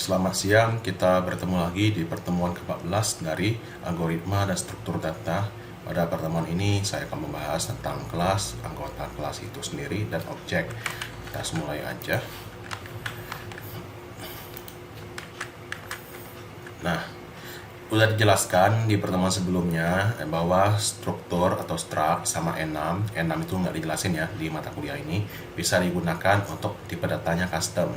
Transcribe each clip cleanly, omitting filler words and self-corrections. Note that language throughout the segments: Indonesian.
Selamat siang, kita bertemu lagi di pertemuan ke-14 dari algoritma dan struktur data. Pada pertemuan ini saya akan membahas tentang kelas, anggota kelas itu sendiri, dan objek. Kita mulai aja. Nah, udah dijelaskan di pertemuan sebelumnya bahwa struktur atau struct sama enum itu nggak dijelasin ya di mata kuliah ini, bisa digunakan untuk tipe datanya custom.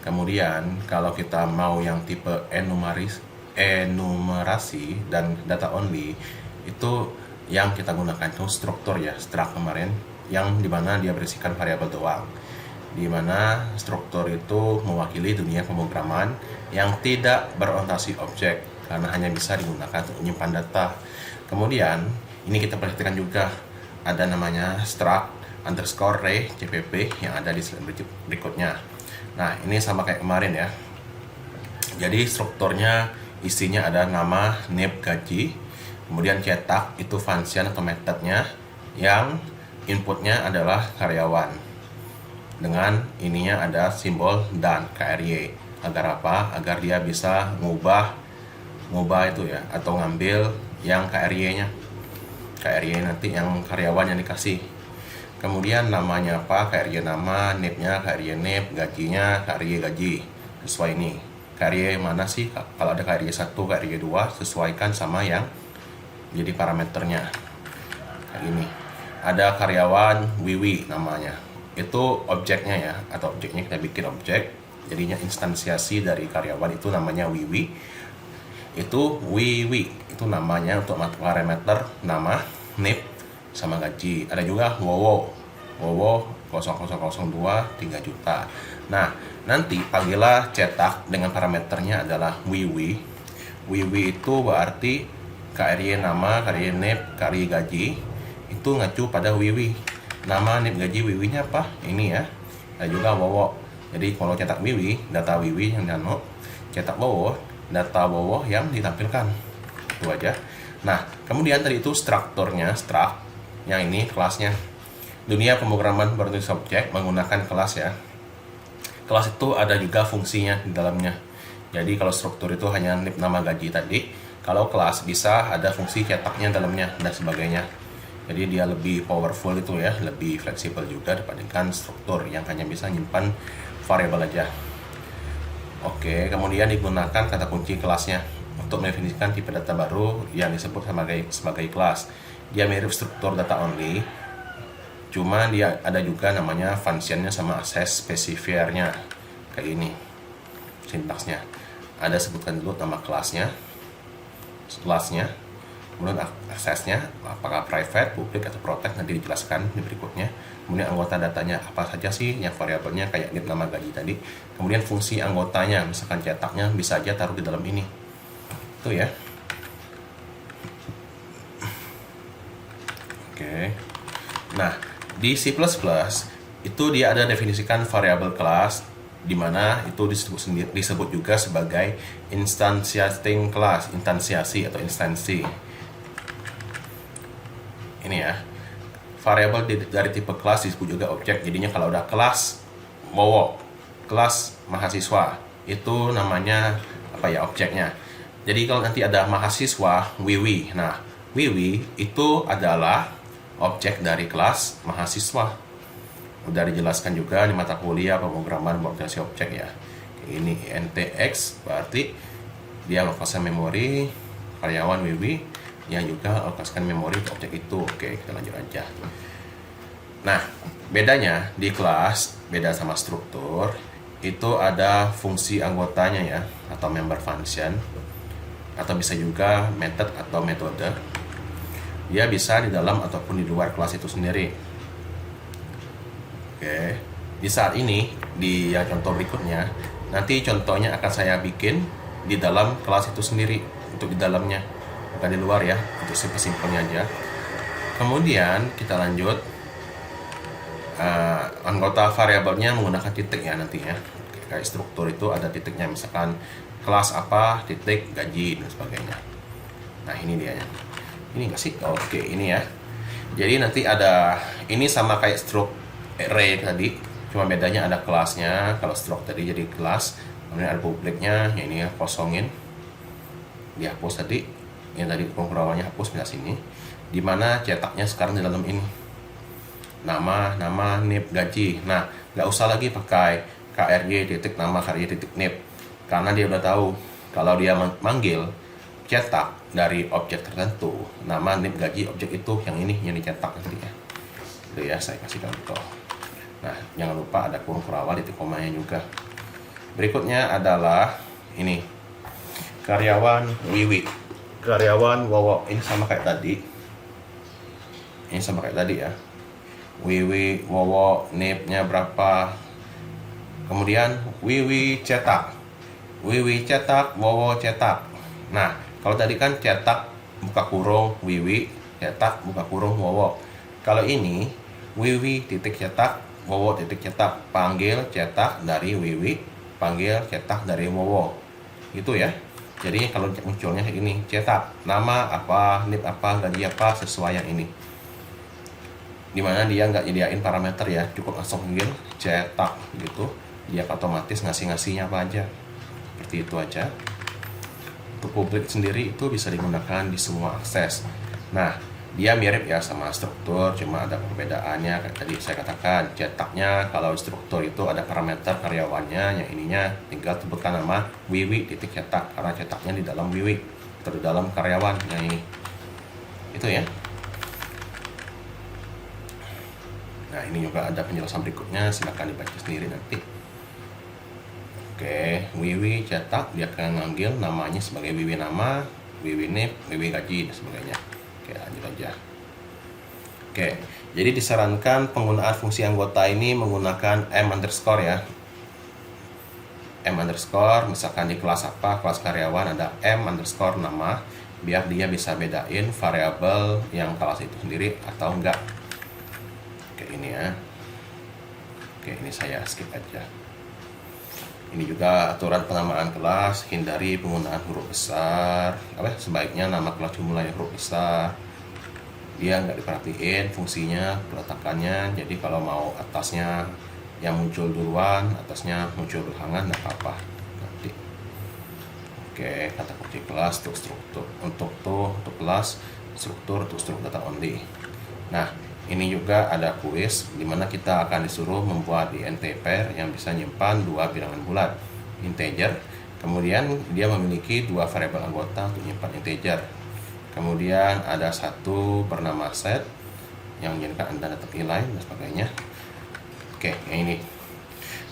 Kemudian kalau kita mau yang tipe enumerasi dan data only, itu yang kita gunakan itu struktur ya, struct kemarin, yang dimana dia berisikan variabel doang, dimana struktur itu mewakili dunia pemrograman yang tidak berorientasi objek karena hanya bisa digunakan untuk menyimpan data. Kemudian ini kita perhatikan juga ada namanya struct underscore array CPP yang ada di slide berikutnya. Nah, ini sama kayak kemarin ya. Jadi strukturnya isinya ada nama, name, gaji, kemudian cetak itu function atau metodenya, yang inputnya adalah karyawan. Dengan ininya ada simbol dan KRY. Agar apa? Agar dia bisa ngubah itu ya, atau ngambil yang KRY-nya. KRY nanti yang karyawan yang dikasih. Kemudian namanya apa? KRY nama, name-nya KRY name, gajinya KRY gaji. Sesuai ini. KRY mana sih? Kalau ada KRY 1, KRY 2, sesuaikan sama yang jadi parameternya. Kayak ini. Ada karyawan Wiwi namanya. Itu objeknya ya, atau objeknya kita bikin objek. Jadinya instansiasi dari karyawan itu namanya Wiwi. Itu Wiwi. Itu namanya untuk parameter nama, name, sama gaji. Ada juga Wowo 0002 3 juta. Nah, nanti panggillah cetak dengan parameternya adalah Wiwi. Wiwi itu berarti KRY nama, KRY name, KRY gaji itu ngacu pada Wiwi. Nama, name, gaji Wiwinya apa? Ini ya. Ada juga Wowo. Jadi kalau cetak Wiwi, data Wiwi yang nano, cetak Wowo, data Wowo yang ditampilkan. Itu aja. Nah, kemudian tadi itu strukturnya, struct. Yang ini kelasnya. Dunia pemrograman berbasis objek menggunakan kelas ya. Kelas itu ada juga fungsinya di dalamnya. Jadi kalau struktur itu hanya nama gaji tadi, kalau kelas bisa ada fungsi cetaknya dalamnya dan sebagainya. Jadi dia lebih powerful itu ya, lebih fleksibel juga dibandingkan struktur yang hanya bisa nyimpan variabel aja. Oke, kemudian digunakan kata kunci kelasnya untuk mendefinisikan tipe data baru yang disebut sebagai kelas. Dia mirip struktur data only, cuma dia ada juga namanya functionnya sama access specifiernya. Kayak ini sintaksnya. Ada sebutkan dulu nama kelasnya, kemudian aksesnya apakah private, public, atau protect, nanti dijelaskan di berikutnya. Kemudian anggota datanya apa saja sih, yang variabelnya kayak nama gaji tadi. Kemudian fungsi anggotanya, misalkan cetaknya bisa aja taruh di dalam ini. Itu ya. Oke. Nah, di C++ itu dia ada definisikan variabel kelas, di mana itu disebut juga sebagai instantiating class, instansiasi atau instansi. Ini ya. Variabel dari tipe kelas disebut juga objek. Jadinya kalau ada kelas Wowo, kelas mahasiswa, itu namanya apa ya, objeknya. Jadi kalau nanti ada mahasiswa Wiwi. Nah, Wiwi itu adalah objek dari kelas mahasiswa. Udah dijelaskan juga di mata kuliah pemrograman berorientasi objek ya. Ini NTX berarti dia alokasikan memori karyawan Wiwi yang juga alokasikan memori ke objek itu. Oke, kita lanjut aja. Nah, bedanya di kelas, beda sama struktur, itu ada fungsi anggotanya ya, atau member function, atau bisa juga method atau metode. Dia bisa di dalam ataupun di luar kelas itu sendiri. Oke, di saat ini di contoh berikutnya, nanti contohnya akan saya bikin di dalam kelas itu sendiri, untuk di dalamnya, bukan di luar ya, untuk simpel-simpelnya aja. Kemudian kita lanjut, anggota variabelnya menggunakan titik ya nantinya. Kayak struktur itu ada titiknya, misalkan kelas apa, titik, gaji, dan sebagainya. Nah, ini dia ya. Ini nggak sih? Oke, ini ya. Jadi nanti ada, ini sama kayak struct array tadi, cuma bedanya ada kelasnya. Kalau struct tadi jadi kelas, Kemudian ada publiknya, ya ini ya, kosongin, dihapus tadi, yang tadi kurung rawannya hapus pindah sini. Dimana cetaknya sekarang di dalam ini, nama, NIP, gaji. Nah, nggak usah lagi pakai KRY titik nama KRY titik NIP, karena dia udah tahu kalau dia manggil cetak dari objek tertentu, nama, NIP, gaji, objek itu yang ini yang dicetak nanti ya. Itu ya, saya kasih contoh. Nah, jangan lupa ada kurung kurawal titik komanya juga. Berikutnya adalah ini, karyawan Wiwi, karyawan Wowo. Ini sama kayak tadi, ya. Wiwi, Wowo, NIP-nya berapa. Kemudian Wiwi cetak, Wowo cetak. Nah, kalau tadi kan cetak buka kurung Wiwi, cetak buka kurung Wowo. Kalau ini Wiwi titik cetak, Wowo titik cetak, panggil cetak dari Wiwi, panggil cetak dari Wowo. Itu ya. Jadi kalau munculnya kayak gini, cetak nama apa, NIP apa, gaji apa, sesuai yang ini. Dimana dia nggak nyediain parameter ya, cukup langsung panggil cetak gitu, dia otomatis ngasihnya apa aja, seperti itu aja. Untuk publik sendiri itu bisa digunakan di semua akses. Nah, dia mirip ya sama struktur, cuma ada perbedaannya. Kayak tadi saya katakan, cetaknya kalau struktur itu ada parameter karyawannya, yang ininya tinggal sebutkan nama Wiwi titik cetak, karena cetaknya di dalam Wiwi atau di dalam karyawan yang ini. Itu ya. Nah, ini juga ada penjelasan berikutnya, silakan dibaca sendiri nanti. Oke, Wiwi cetak, dia akan manggil namanya sebagai Wiwi nama, Wiwi NIP, Wiwi gaji, dan sebagainya. Oke, lanjut aja. Oke, jadi disarankan penggunaan fungsi anggota ini menggunakan M underscore ya. M underscore, misalkan di kelas apa, kelas karyawan ada M underscore nama, biar dia bisa bedain variabel yang kelas itu sendiri atau enggak. Ini ya. Oke, ini saya skip aja. Ini juga aturan penamaan kelas, hindari penggunaan huruf besar. Sebaiknya nama kelas dimulai huruf besar. Dia nggak diperhatiin fungsinya, peletakannya. Jadi kalau mau atasnya yang muncul duluan, atasnya muncul belakangan, nggak apa-apa nanti. Oke, kata kunci kelas untuk struktur, untuk kelas struktur untuk struktur data only. Nah, ini juga ada kuis di mana kita akan disuruh membuat int pair yang bisa nyimpan dua bilangan bulat integer. Kemudian dia memiliki dua variabel anggota untuk nyimpan integer. Kemudian ada satu bernama set yang menjadikan Anda tetap inline dan sebagainya. Oke, yang ini.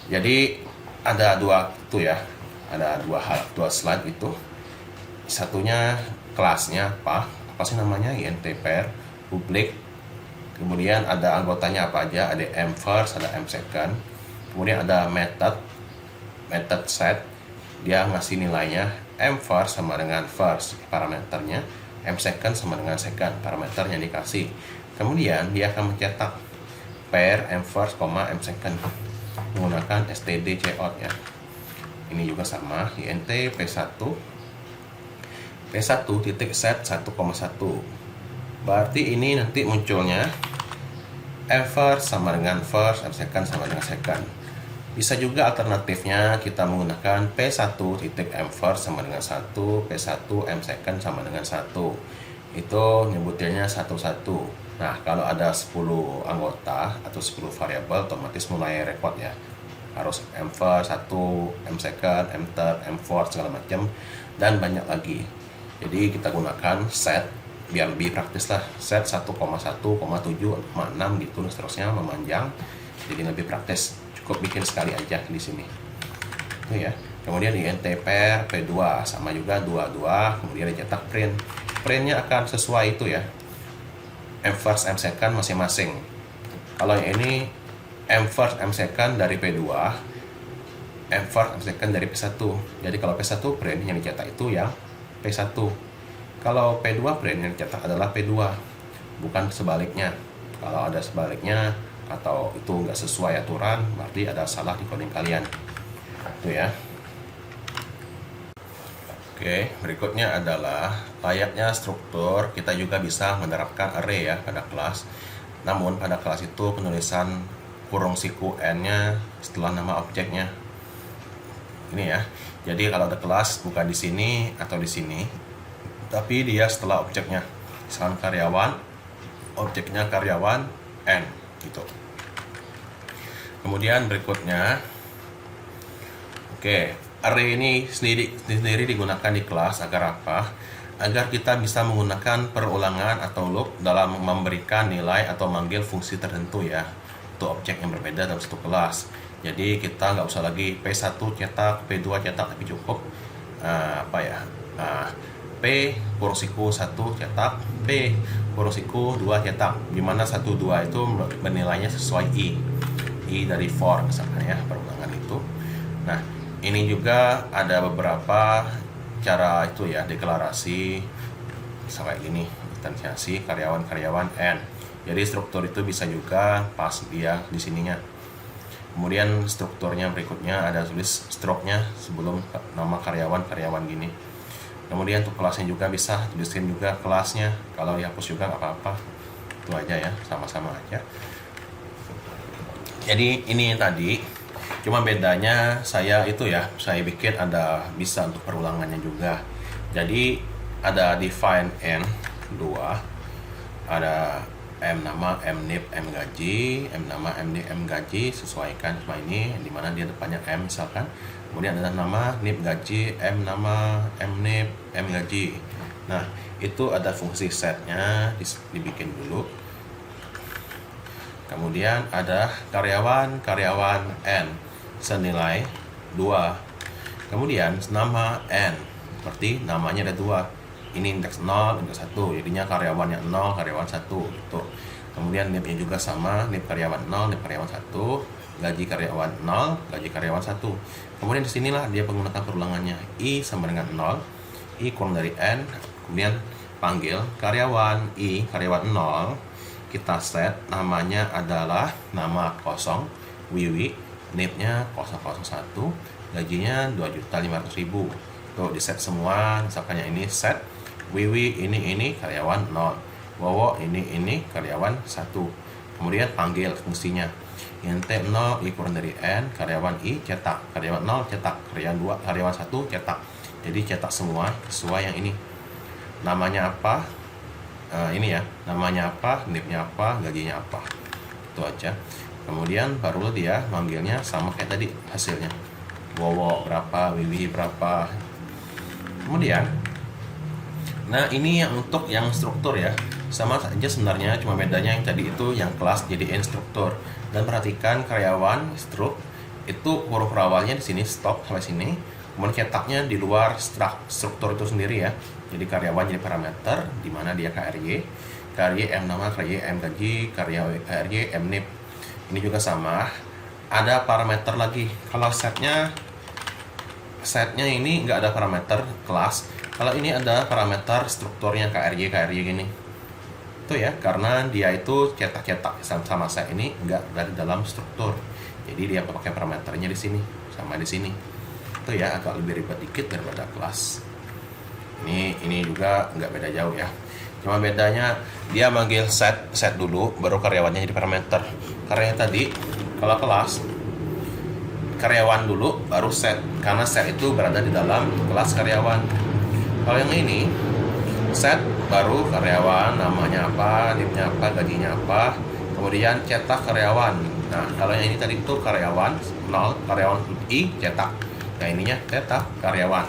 Jadi ada dua itu ya. Ada dua slide itu. Satunya kelasnya apa sih namanya, int pair, public. Kemudian ada anggotanya apa aja, ada m first, ada m second. Kemudian ada method set, dia ngasih nilainya m first sama dengan first parameternya, m second sama dengan second parameternya dikasih. Kemudian dia akan mencetak pair m first, m second menggunakan std cout ya. Ini juga sama, int p1 titik set 1,1. Berarti ini nanti munculnya m first sama dengan first, m second sama dengan second. Bisa juga alternatifnya kita menggunakan p1 titik m first sama dengan 1, p1 m second sama dengan 1. Itu nyebutinnya 1-1. Nah, kalau ada 10 anggota atau 10 variabel, otomatis mulai repot ya. Harus m first, 1, m second, m third, m fourth, segala macam, dan banyak lagi. Jadi kita gunakan set biar lebih praktis lah, set 1,1, 7, 6 gitu dan seterusnya, memanjang, jadi lebih praktis. Cukup bikin sekali aja di sini itu ya. Kemudian di int pair p2 sama juga 22, kemudian dicetak printnya akan sesuai itu ya, m first m second masing-masing. Kalau yang ini m first m second dari p2, m first m second dari p1. Jadi kalau p1 print yang dicetak itu yang p1. Kalau P2 print yang dicetak adalah P2, bukan sebaliknya. Kalau ada sebaliknya atau itu nggak sesuai aturan, berarti ada salah di coding kalian. Itu ya. Oke, berikutnya adalah layaknya struktur, kita juga bisa menerapkan array ya pada kelas. Namun pada kelas itu penulisan kurung siku n-nya setelah nama objeknya. Ini ya. Jadi kalau ada kelas bukan di sini atau di sini, tapi dia setelah objeknya. Misalkan karyawan, objeknya karyawan N gitu. Kemudian berikutnya, oke, array ini sendiri digunakan di kelas agar apa? Agar kita bisa menggunakan perulangan atau loop dalam memberikan nilai atau manggil fungsi tertentu ya, untuk objek yang berbeda dalam satu kelas. Jadi kita nggak usah lagi P1 cetak, P2 cetak, tapi cukup P kurung siku 1 cetak, P kurung siku 2 cetak, dimana 1, 2 itu bernilainya sesuai I dari for misalkan ya, perulangan itu. Nah, ini juga ada beberapa cara itu ya, deklarasi misalnya kayak gini, instansiasi karyawan-karyawan N. Jadi struktur itu bisa juga pas dia di sininya. Kemudian strukturnya berikutnya ada tulis stroke-nya sebelum nama karyawan gini. Kemudian untuk kelasnya juga bisa tulisin juga kelasnya. Kalau dihapus juga nggak apa-apa. Itu aja ya, sama-sama aja. Jadi ini tadi, cuma bedanya saya bikin ada bisa untuk perulangannya juga. Jadi ada define N 2, ada M nama, M nip, M gaji, M nama, M nip, M gaji, sesuaikan sama ini, dimana dia depannya M misalkan. Kemudian ada nama, nip gaji, M nama, M nip, M gaji. Nah, itu ada fungsi setnya, dibikin dulu. Kemudian ada karyawan N senilai 2. Kemudian nama N, seperti namanya ada 2. Ini indeks 0, indeks 1, jadinya karyawannya 0, karyawan 1 gitu. Kemudian nipnya juga sama, nip karyawan 0, nip karyawan 1, gaji karyawan 0, gaji karyawan 1. Kemudian disinilah dia menggunakan perulangannya, I sama dengan 0, I kurang dari N, kemudian panggil karyawan I, karyawan 0, kita set namanya adalah nama kosong, Wiwi, nipnya 001, gajinya 2.500.000. Tuh di set semua, misalkan yang ini set Wiwi ini karyawan 0, Wowo ini karyawan 1. Kemudian panggil fungsinya int 0 I kurang dari N, karyawan I cetak, karyawan 0 cetak, karyawan 1 cetak. Jadi cetak semua sesuai yang ini. Namanya apa? Ini ya, namanya apa, nipnya apa, gajinya apa. Itu aja. Kemudian baru dia manggilnya sama kayak tadi hasilnya. Wowo berapa, Wiwi berapa. Kemudian, nah ini yang untuk yang struktur ya, sama saja sebenarnya, cuma bedanya yang tadi itu yang kelas jadi instruktur. Dan perhatikan karyawan struk itu huruf awalnya di sini stop sampai sini, kemudian cetaknya di luar struktur itu sendiri ya. Jadi karyawan jadi parameter, di mana dia KRY M nama, KRY M gaji, KRY M nip. Ini juga sama, ada parameter lagi. Kalau setnya ini nggak ada parameter kelas. Kalau ini ada parameter strukturnya KRY gini. Itu ya, karena dia itu cetak-cetak sama set ini nggak dari dalam struktur. Jadi dia pakai parameternya di sini sama di sini. Itu ya, agak lebih ribet dikit daripada kelas. Ini juga nggak beda jauh ya. Cuma bedanya dia manggil set dulu, baru karyawannya jadi parameter. Karena tadi kalau kelas karyawan dulu baru set, karena set itu berada di dalam kelas karyawan. Kalau yang ini set baru karyawan, namanya apa, nipnya apa, gajinya apa, kemudian cetak karyawan. Nah, kalau yang ini tadi itu karyawan 0, karyawan I cetak. Nah, ininya cetak karyawan.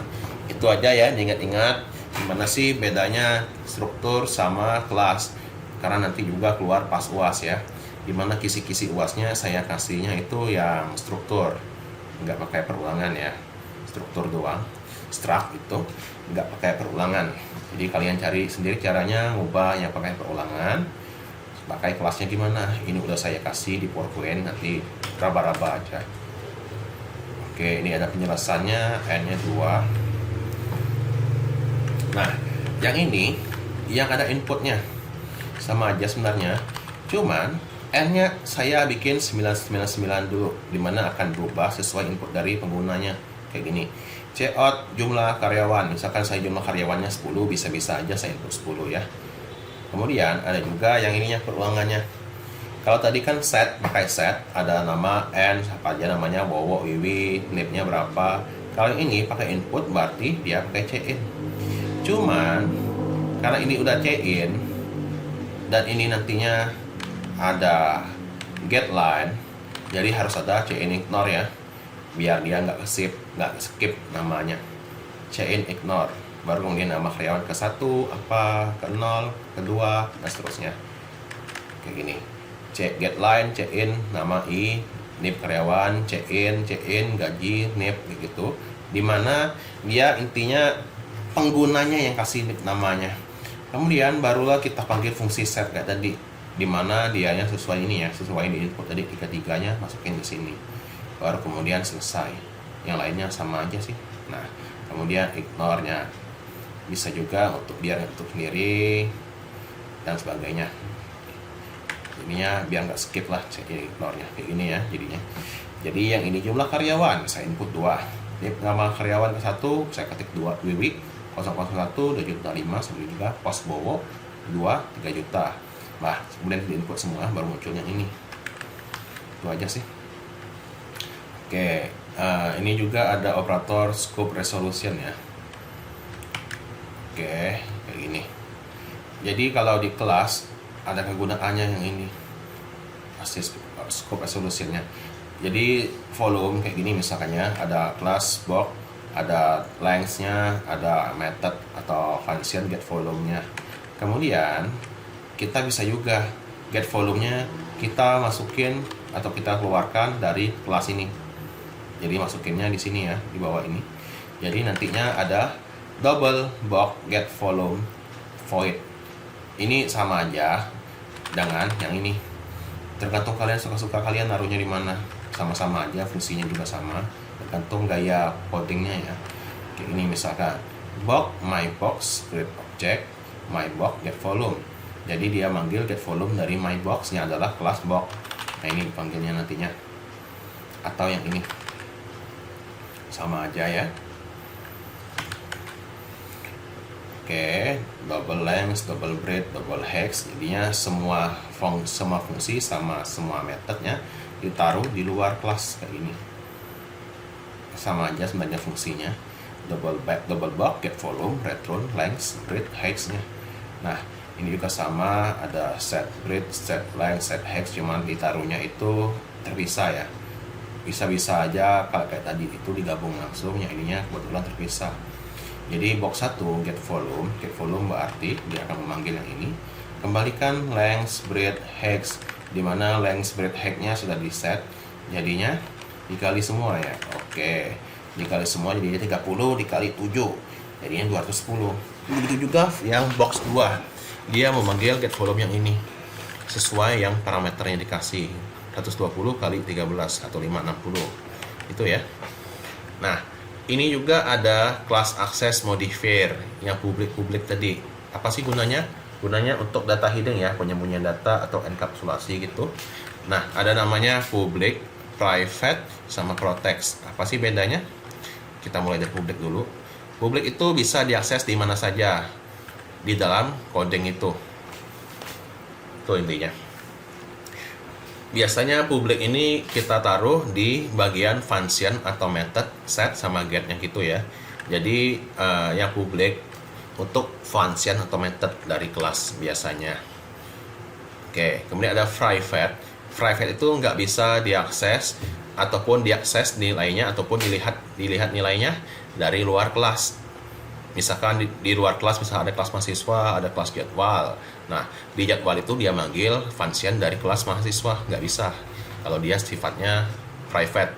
Itu aja ya, diingat-ingat gimana sih bedanya struktur sama kelas. Karena nanti juga keluar pas UAS ya. Dimana kisi-kisi UASnya saya kasihnya itu yang struktur, nggak pakai perulangan ya, struktur doang. Struct itu nggak pakai perulangan. Jadi kalian cari sendiri caranya ngubah yang pakai perulangan. Pakai kelasnya gimana? Ini udah saya kasih di PowerPoint, nanti raba-raba aja. Oke, ini ada penjelasannya, N-nya 2. Nah, yang ini yang ada inputnya sama aja sebenarnya. Cuman N-nya saya bikin 999 dulu, dimana akan berubah sesuai input dari penggunanya. Kayak gini, cout jumlah karyawan, misalkan saya jumlah karyawannya 10, bisa-bisa aja saya input 10 ya. Kemudian ada juga yang ininya perulangannya. Kalau tadi kan set, pakai set, ada nama N, apa aja namanya, Wowo, Wiwi, nipnya berapa, Kalau ini pakai input berarti dia pakai cin. Cuman karena ini udah cin dan ini nantinya ada get line, jadi harus ada cin ignore ya, biar dia nggak skip namanya. Cin ignore, baru kemudian nama karyawan ke 1, apa, ke 0, ke 2, dan seterusnya. Kayak gini. Get line, cin, nama i, nip karyawan, cin, gaji, nip, gitu. Dimana dia intinya penggunanya yang kasih nip namanya. Kemudian barulah kita panggil fungsi set kayak tadi, dimana dianya sesuai ini ya, sesuai di input tadi, tiga-tiganya masukin di sini. Baru kemudian selesai. Yang lainnya sama aja sih. Nah, kemudian ignore-nya bisa juga untuk biar untuk sendiri dan sebagainya. Ininya biar nggak skip lah, saya ignore-nya kayak gini ya jadinya. Jadi yang ini jumlah karyawan, saya input 2. Ini nama karyawan ke 1, saya ketik 2 Wiwi 001 2.500.000, sambil juga pos Bowo 2 3 juta. Nah, kemudian di input semua baru muncul yang ini. Itu aja sih. Oke, ini juga ada operator scope resolution ya. Oke, kayak gini. Jadi kalau di kelas ada kegunaannya yang ini, pasti scope resolutionnya. Jadi volume kayak gini misalkannya, ada class box, ada length-nya, ada method atau function get volume-nya. Kemudian kita bisa juga get volume-nya kita masukin atau kita keluarkan dari kelas ini. Jadi masukinnya di sini ya, di bawah ini. Jadi nantinya ada double box get volume void. Ini sama aja dengan yang ini. Tergantung kalian suka-suka kalian naruhnya di mana. Sama-sama aja, fungsinya juga sama. Tergantung gaya codingnya ya. Kayak ini misalkan box my box create object my box get volume. Jadi dia manggil get volume dari my box-nya adalah kelas box. Nah, ini dipanggilnya nantinya. Atau yang ini. Sama aja ya. Oke, double length, double breadth, double hex. Jadinya semua fungsi sama semua metodnya ditaruh di luar kelas kayak ini. Sama aja sebenarnya fungsinya. Double box get volume, return, length, breadth, hex-nya. Nah, ini juga sama, ada set breadth, set length, set hex, cuman ditaruhnya itu terpisah ya. Bisa-bisa aja kalau kayak tadi itu digabung langsung, yang ininya kebetulan terpisah. Jadi box 1 get volume berarti dia akan memanggil yang ini. Kembalikan length, breadth, hex, dimana length, breadth, hex-nya sudah di set. Jadinya dikali semua ya. Oke, dikali semua jadinya 30 dikali 7, jadinya 210. Begitu juga yang box 2, dia memanggil get volume yang ini sesuai yang parameternya dikasih, 120 kali 13 atau 560 itu ya. Nah, ini juga ada kelas access modifier yang publik tadi. Apa sih gunanya? Gunanya untuk data hidden ya, penyembunyian data atau enkapsulasi gitu. Nah, ada namanya public, private, sama protect. Apa sih bedanya? Kita mulai dari public dulu. Public itu bisa diakses di mana saja di dalam coding itu. Itu intinya. Biasanya public ini kita taruh di bagian function atau method set sama get-nya gitu ya. Jadi yang public untuk function atau method dari kelas biasanya. Oke, kemudian ada private. Private itu nggak bisa diakses ataupun diakses nilainya ataupun dilihat nilainya dari luar kelas. Misalkan di luar kelas, misalnya ada kelas mahasiswa, ada kelas jadwal. Nah, di jadwal itu dia manggil function dari kelas mahasiswa, nggak bisa kalau dia sifatnya private.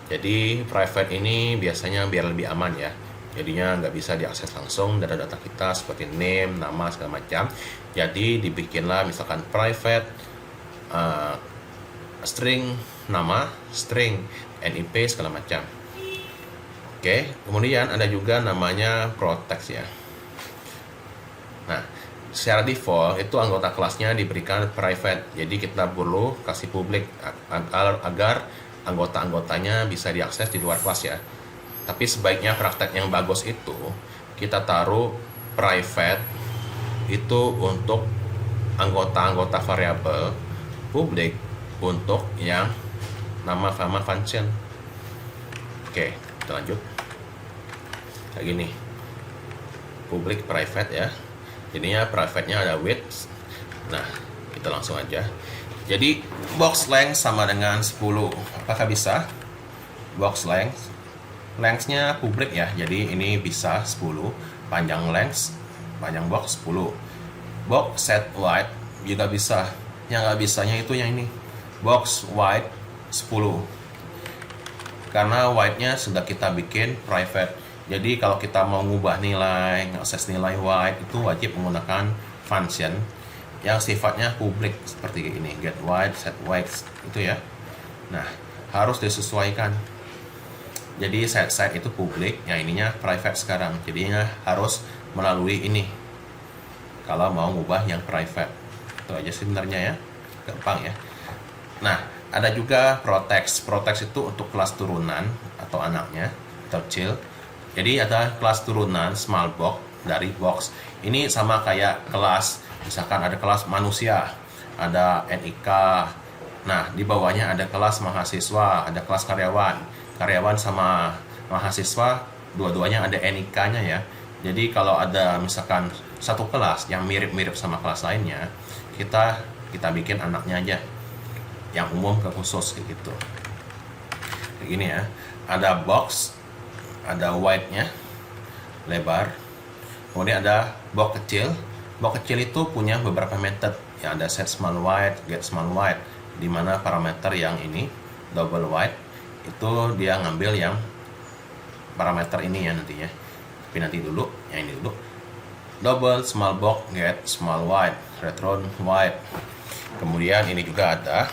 Jadi private ini biasanya biar lebih aman ya, jadinya nggak bisa diakses langsung data-data kita seperti name, nama, segala macam. Jadi dibikinlah misalkan private string nama, string NIP, segala macam. Oke, kemudian ada juga namanya protect ya. Nah, secara default itu anggota kelasnya diberikan private, jadi kita perlu kasih publik agar anggota-anggotanya bisa diakses di luar kelas ya. Tapi sebaiknya praktek yang bagus itu kita taruh private itu untuk anggota-anggota variabel, publik untuk yang nama function. Oke, kita lanjut. kayak gini, public private ya. Jadinya private-nya ada width. Nah, kita langsung aja. Jadi box length sama dengan 10. Apakah bisa? Box length, length-nya publik ya. Jadi ini bisa 10. Panjang length, panjang box 10. Box set wide juga bisa. Yang nggak bisanya itu yang ini. Box wide 10. Karena wide-nya sudah kita bikin private. Jadi kalau kita mau ngubah nilai, akses nilai wide, itu wajib menggunakan function yang sifatnya publik seperti ini, get wide, set wide itu ya. Nah, harus disesuaikan. Jadi set itu publik, yang ininya private sekarang. Jadinya harus melalui ini. Kalau mau ngubah yang private, itu aja sebenarnya ya, gampang ya. Nah, ada juga protect. Protect itu untuk kelas turunan atau anaknya, kecil. Jadi ada kelas turunan small box dari box. Ini sama kayak kelas, misalkan ada kelas manusia, ada NIK. Nah, di bawahnya ada kelas mahasiswa, ada kelas karyawan. Karyawan sama mahasiswa, dua-duanya ada NIK-nya ya. Jadi kalau ada misalkan satu kelas yang mirip-mirip sama kelas lainnya, kita bikin anaknya aja, yang umum ke khusus kayak gitu. Kayak gini ya. Ada box, ada wide-nya, lebar. Kemudian ada box kecil. Box kecil itu punya beberapa method. Yang ada set small wide, get small wide, di mana parameter yang ini double wide itu dia ngambil yang parameter ini ya nantinya. Tapi nanti dulu, yang ini dulu. Double small box, get small wide, retron wide. Kemudian ini juga ada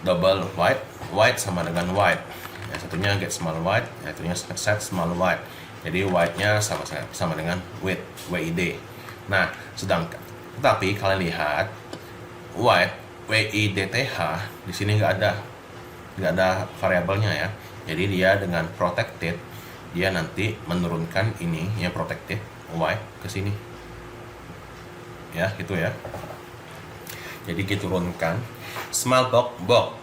double wide, wide sama dengan wide. Yang satunya get small wide, yang satunya set small wide. Jadi wide-nya sama dengan width, WID. Nah, sedangkan tetapi kalian lihat wide WIDTH di sini nggak ada variabelnya ya. Jadi dia dengan protected, dia nanti menurunkan ini ya, protected wide ke sini. Ya, gitu ya. Jadi diturunkan small box.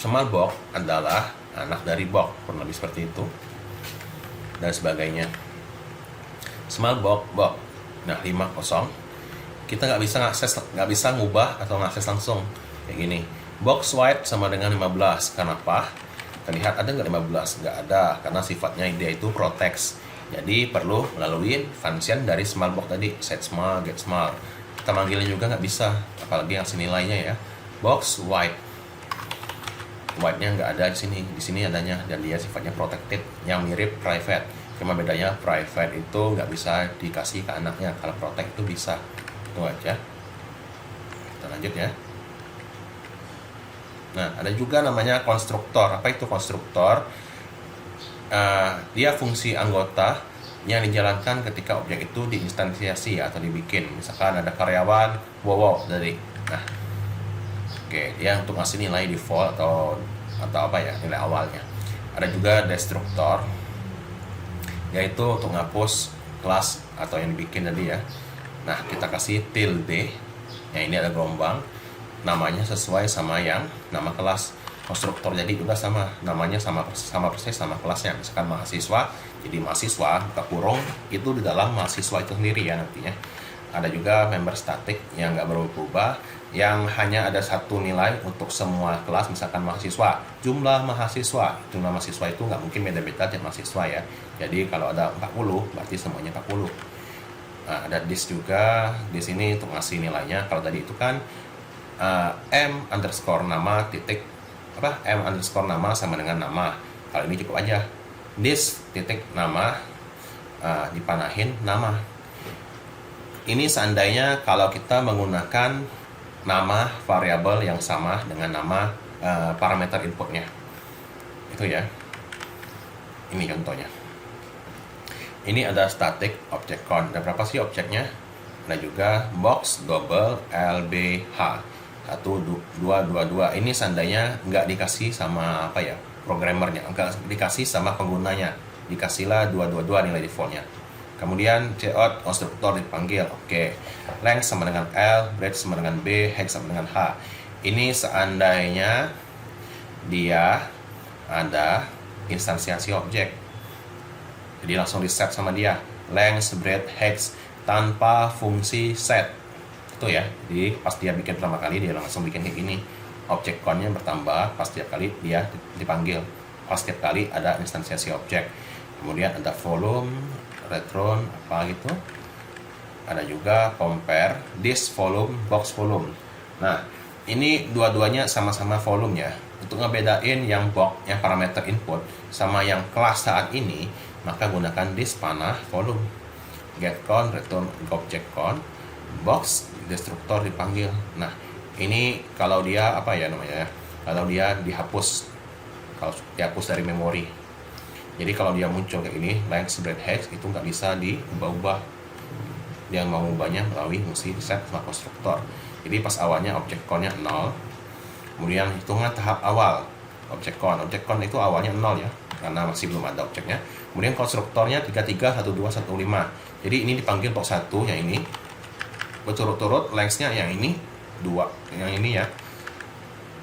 Small box adalah anak dari box, kurang lebih seperti itu. Dan sebagainya. Small box. Nah, 50. Kita nggak bisa ngubah atau ngakses langsung kayak gini. Box wide sama dengan 15. Kenapa? Kita lihat ada nggak 15? Nggak ada, karena sifatnya dia itu protect. Jadi perlu melalui function dari small box tadi, set small, get small. Kita manggilnya juga nggak bisa, apalagi yang senilainya ya. Box wide. Wide-nya nggak ada di sini. Di sini adanya, dan dia sifatnya protected, yang mirip private. Cuma bedanya private itu nggak bisa dikasih ke anaknya, kalau protect itu bisa. Itu aja. Kita lanjut ya. Nah, ada juga namanya konstruktor. Apa itu konstruktor? Dia fungsi anggota yang dijalankan ketika objek itu diinstansiasi atau dibikin. Misalkan ada karyawan, dari. Nah, oke, dia untuk ngasih nilai default atau apa ya, nilai awalnya. Ada juga destruktor, yaitu untuk ngapus kelas atau yang dibikin tadi ya. Nah, kita kasih tilde, yang ini ada gelombang, namanya sesuai sama yang nama kelas. Konstruktor jadi juga sama, namanya sama persis sama kelasnya. Misalkan mahasiswa, jadi mahasiswa buka kurung itu di dalam mahasiswa itu sendiri ya nantinya. Ada juga member static yang nggak berubah, yang hanya ada satu nilai untuk semua kelas. Misalkan mahasiswa, jumlah mahasiswa, jumlah mahasiswa itu nggak mungkin beda-beda tiap mahasiswa ya. Jadi kalau ada 40 berarti semuanya 40. Nah, ada this juga di sini untuk ngasih nilainya. Kalau tadi itu kan m underscore nama titik m underscore nama sama dengan nama. Kalau ini cukup aja this titik nama dipanahin nama. Ini seandainya kalau kita menggunakan nama variabel yang sama dengan nama parameter inputnya. Itu ya. Ini contohnya. Ini ada static object count. Ada berapa sih objeknya? Ada juga box double LBH 1 2 2 2. Ini seandainya nggak dikasih sama apa ya, programmernya, nggak dikasih sama penggunanya. Dikasihlah 222 nilai defaultnya. Kemudian cout konstruktor dipanggil. Oke. Length sama dengan L, breadth sama dengan B, height sama dengan H. Ini seandainya dia ada instansiasi objek. Jadi langsung di set sama dia, length, breadth, hex, tanpa fungsi set. Itu ya. Jadi pas dia bikin pertama kali dia langsung bikin kayak gini. Objek count-nya bertambah pas setiap kali dia dipanggil. Pas setiap kali ada instansiasi objek. Kemudian ada volume, return, apa gitu. Ada juga compare, this volume, box volume. Nah, ini dua-duanya sama-sama volumenya. Untuk ngebedain yang box, yang parameter input, sama yang kelas saat ini, maka gunakan this panah volume. Get count, return object count, box, destruktor dipanggil. Nah, ini kalau dia apa ya namanya? Kalau dia dihapus, kalau dihapus dari memori. Jadi kalau dia muncul kayak ini, length, breadth, hex, itu nggak bisa diubah-ubah. Dia mau ubahnya melalui fungsi set sama konstruktor. Jadi pas awalnya objek count-nya 0, kemudian hitungan tahap awal objek count. Objek count itu awalnya 0 ya, karena masih belum ada objeknya. Kemudian konstruktornya 33, 12, 15. Jadi ini dipanggil box 1 yang ini. Berturut-turut length-nya yang ini 2, yang ini ya.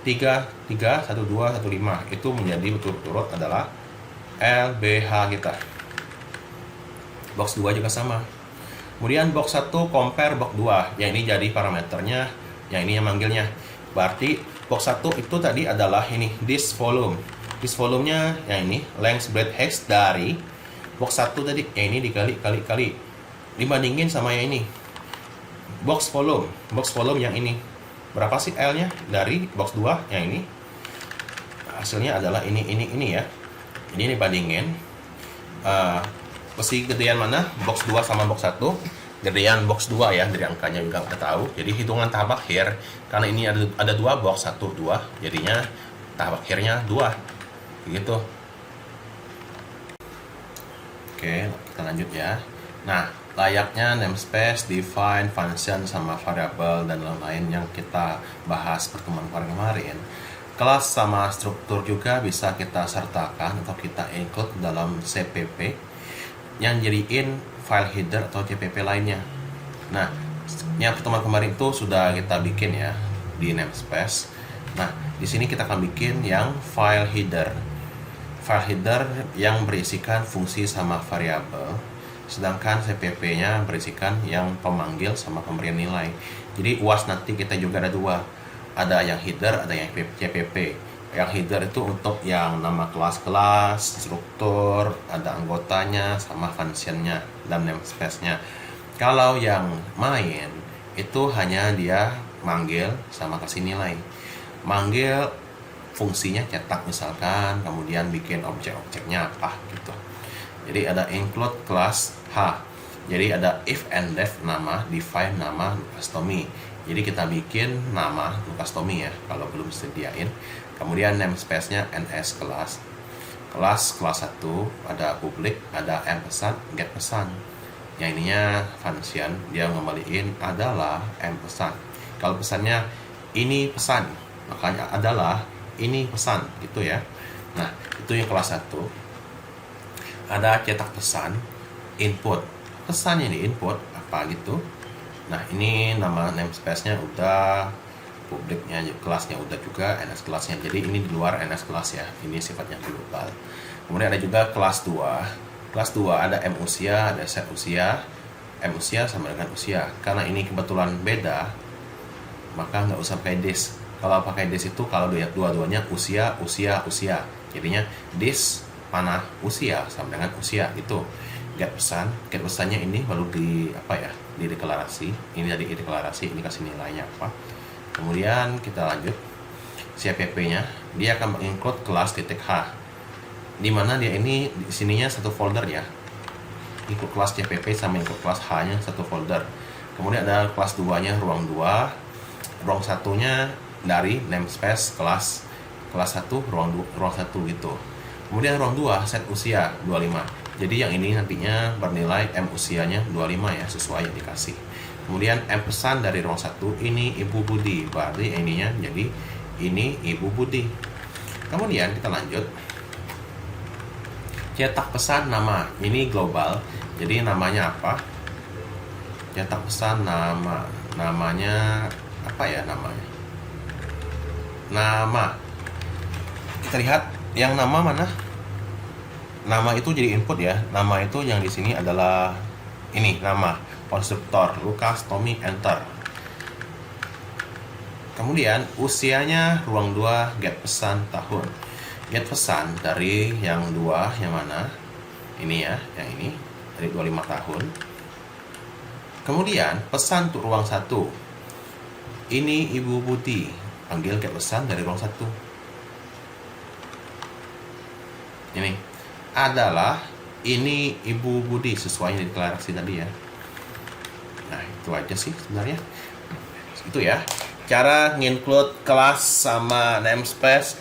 3, 3, 12, 15. Itu menjadi berturut-turut adalah LBH kita. Box 2 juga sama. Kemudian box 1 compare box 2. Yang ini jadi parameternya, yang ini yang manggilnya. Berarti box 1 itu tadi adalah ini, this volume. This volumenya yang ini, length, breadth, hex dari box 1 tadi. Yang ini dikali-kali. Dibandingin sama yang ini. Box volume yang ini. Berapa sih L-nya dari box 2 yang ini? Hasilnya adalah ini ya. Ini dibandingin. Mesti gedean mana? Box 2 sama box 1. Gedean box 2 ya, dari angkanya juga udah tahu. Jadi hitungan tahap akhir, karena ini ada 2 box, 1, 2, jadinya tahap akhirnya 2. Begitu. Oke, kita lanjut ya. Nah, layaknya namespace, define, function, sama variable dan lain-lain yang kita bahas pertemuan kemarin, kelas sama struktur juga bisa kita sertakan atau kita include dalam CPP yang jadiin file header atau CPP lainnya. Nah, yang pertemuan kemarin itu sudah kita bikin ya di namespace. Nah, di sini kita akan bikin yang file header. File header yang berisikan fungsi sama variabel, sedangkan CPP-nya berisikan yang pemanggil sama pemberian nilai. Jadi UAS nanti kita juga ada 2. Ada yang header, ada yang CPP. Yang header itu untuk yang nama kelas-kelas, struktur, ada anggotanya, sama functionnya dan namespace-nya. Kalau yang main itu hanya dia manggil sama kasih nilai. Manggil fungsinya cetak misalkan, kemudian bikin objek-objeknya apa gitu. Jadi ada include kelas H. Jadi ada if and def nama, define nama, customi. Jadi kita bikin nama customi ya kalau belum sediain. Kemudian namespace-nya ns kelas. Kelas 1 ada public, ada pesan, get pesan. Yang ininya function, dia ngembaliin adalah pesan. Kalau pesannya ini pesan, makanya adalah ini pesan gitu ya. Nah, itu yang kelas 1. Ada cetak pesan, input. Pesannya di input apa gitu. Nah, ini nama namespace-nya udah, publiknya, kelasnya udah juga, ns kelasnya. Jadi ini di luar ns kelas ya. Ini sifatnya global. Kemudian ada juga kelas 2. Kelas 2 ada usia, ada set usia. Usia sama dengan usia. Karena ini kebetulan beda, maka nggak usah pakai this. Kalau pakai this itu kalau dua-duanya usia. Jadinya this panah usia sama dengan usia itu. Get pesannya ini baru di apa ya? Di deklarasi. Ini dari deklarasi, ini kasih nilainya apa. Kemudian kita lanjut CPP-nya, dia akan menginclude kelas titik H, di mana dia ini di sininya satu folder ya, include kelas CPP sama include kelas H-nya satu folder. Kemudian ada kelas 2-nya ruang 2, ruang 1-nya dari namespace kelas 1 ruang 1 gitu. Kemudian ruang 2 set usia 25. Jadi yang ini nantinya bernilai usianya 25 ya, sesuai yang dikasih. Kemudian pesan dari ruang 1 ini Ibu Budi, berarti ininya jadi ini Ibu Budi. Kemudian kita lanjut. Cetak pesan nama, ini global. Jadi namanya apa? Cetak pesan nama. Namanya apa ya namanya? Nama. Kita lihat yang nama mana? nama itu jadi input ya. Nama itu yang di sini adalah ini nama konstruktor Lukas Tommy, enter. Kemudian usianya ruang 2 get pesan tahun. Get pesan dari yang 2 yang mana? Ini ya, yang ini dari 25 tahun. Kemudian pesan untuk ruang 1. Ini Ibu Putih, panggil get pesan dari ruang 1. Ini adalah ini Ibu Budi sesuai yang deklarasi tadi ya. Nah, itu aja sih sebenarnya. Itu ya. Cara nginclude kelas sama namespace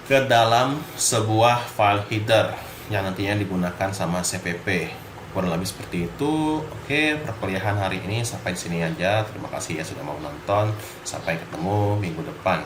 ke dalam sebuah file header yang nantinya digunakan sama CPP. Kurang lebih seperti itu. Oke, perkuliahan hari ini sampai di sini aja. Terima kasih ya sudah mau nonton. Sampai ketemu minggu depan.